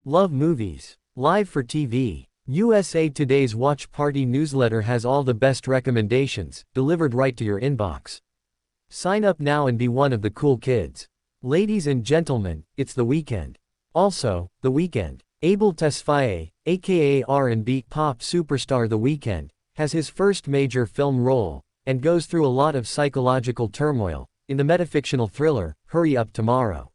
Love movies. Live for TV. USA Today's Watch Party newsletter has all the best recommendations, delivered right to your inbox. Sign up now and be one of the cool kids. Ladies and gentlemen, it's The Weeknd. Also, The Weeknd. Abel Tesfaye, aka R&B pop superstar The Weeknd, has his first major film role, and goes through a lot of psychological turmoil, in the metafictional thriller, Hurry Up Tomorrow.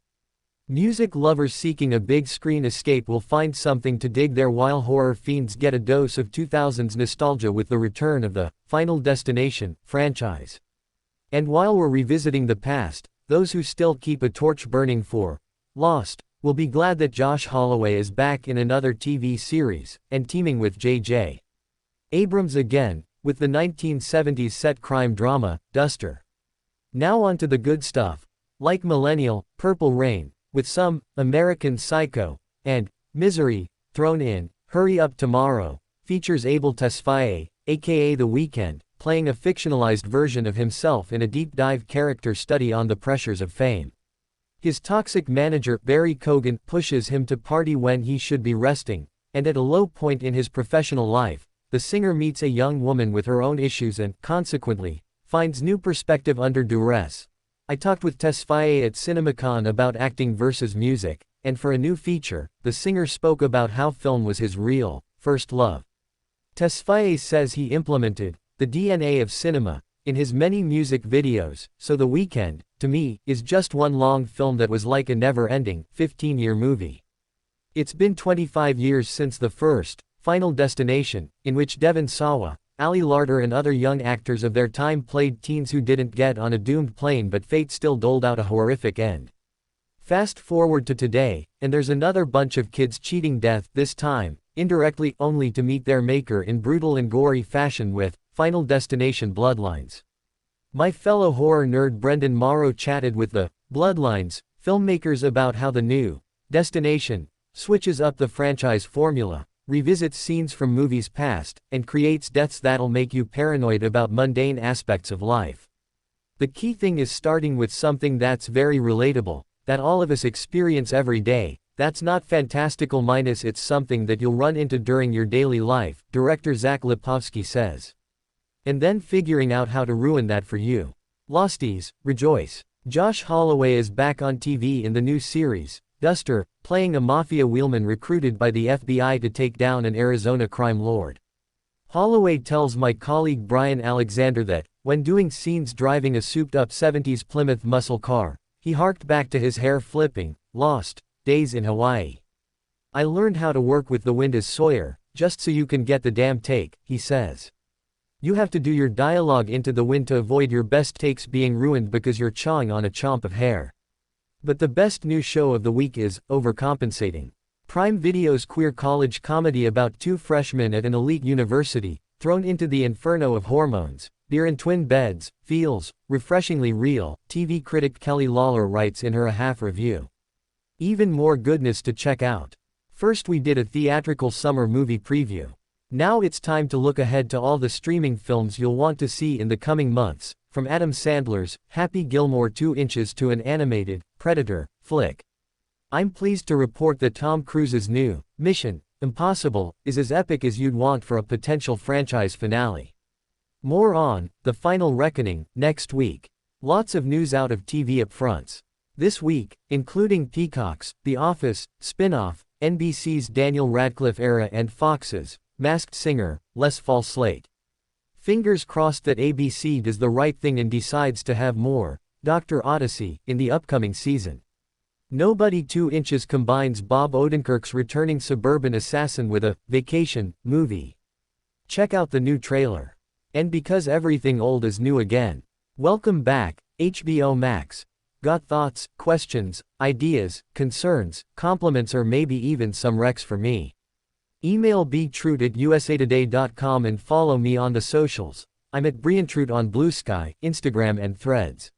Music lovers seeking a big screen escape will find something to dig there while horror fiends get a dose of 2000s nostalgia with the return of the Final Destination franchise. And while we're revisiting the past, those who still keep a torch burning for Lost will be glad that Josh Holloway is back in another TV series, and teaming with J.J. Abrams again, with the 1970s set crime drama, Duster. Now on to the good stuff, like Millennial, Purple Rain, with some American Psycho, and Misery, thrown in. Hurry Up Tomorrow features Abel Tesfaye, aka The Weeknd, playing a fictionalized version of himself in a deep-dive character study on the pressures of fame. His toxic manager, Barry Cogan, pushes him to party when he should be resting, and at a low point in his professional life, the singer meets a young woman with her own issues and, consequently, finds new perspective under duress. I talked with Tesfaye at CinemaCon about acting versus music, and for a new feature, the singer spoke about how film was his real, first love. Tesfaye says he implemented the DNA of cinema in his many music videos, so The Weeknd, to me, is just one long film that was like a never-ending, 15-year movie. It's been 25 years since the first, Final Destination, in which Devon Sawa, Ali Larter and other young actors of their time played teens who didn't get on a doomed plane but fate still doled out a horrific end. Fast forward to today, and there's another bunch of kids cheating death, this time, indirectly, only to meet their maker in brutal and gory fashion with Final Destination Bloodlines. My fellow horror nerd Brendan Morrow chatted with the Bloodlines filmmakers about how the new Destination switches up the franchise formula, revisits scenes from movies past, and creates deaths that'll make you paranoid about mundane aspects of life. The key thing is starting with something that's very relatable, that all of us experience every day, that's not fantastical minus it's something that you'll run into during your daily life, director Zach Lipovsky says. And then figuring out how to ruin that for you. Losties, rejoice. Josh Holloway is back on TV in the new series, Duster, playing a mafia wheelman recruited by the FBI to take down an Arizona crime lord. Holloway tells my colleague Brian Alexander that, when doing scenes driving a souped-up 70s Plymouth muscle car, he harked back to his hair-flipping, Lost days in Hawaii. I learned how to work with the wind as Sawyer, just so you can get the damn take, he says. You have to do your dialogue into the wind to avoid your best takes being ruined because you're chawing on a chomp of hair. But the best new show of the week is Overcompensating. Prime Video's queer college comedy about two freshmen at an elite university, thrown into the inferno of hormones, beer and twin beds, feels refreshingly real, TV critic Kelly Lawler writes in her half review. Even more goodness to check out. First we did a theatrical summer movie preview. Now it's time to look ahead to all the streaming films you'll want to see in the coming months, from Adam Sandler's Happy Gilmore 2 inches to an animated Predator flick. I'm pleased to report that Tom Cruise's new Mission Impossible is as epic as you'd want for a potential franchise finale. More on The Final Reckoning next week. Lots of news out of TV upfronts this week, including Peacock's The Office spin-off, NBC's Daniel Radcliffe era and Fox's Masked Singer, less fall slate. Fingers crossed that ABC does the right thing and decides to have more Dr. Odyssey in the upcoming season. Nobody 2 inches combines Bob Odenkirk's returning suburban assassin with a vacation movie. Check out the new trailer. And because everything old is new again. Welcome back, HBO Max. Got thoughts, questions, ideas, concerns, compliments or maybe even some recs for me? Email btrute@usatoday.com and follow me on the socials. I'm at Briantrute on Blue Sky, Instagram and Threads.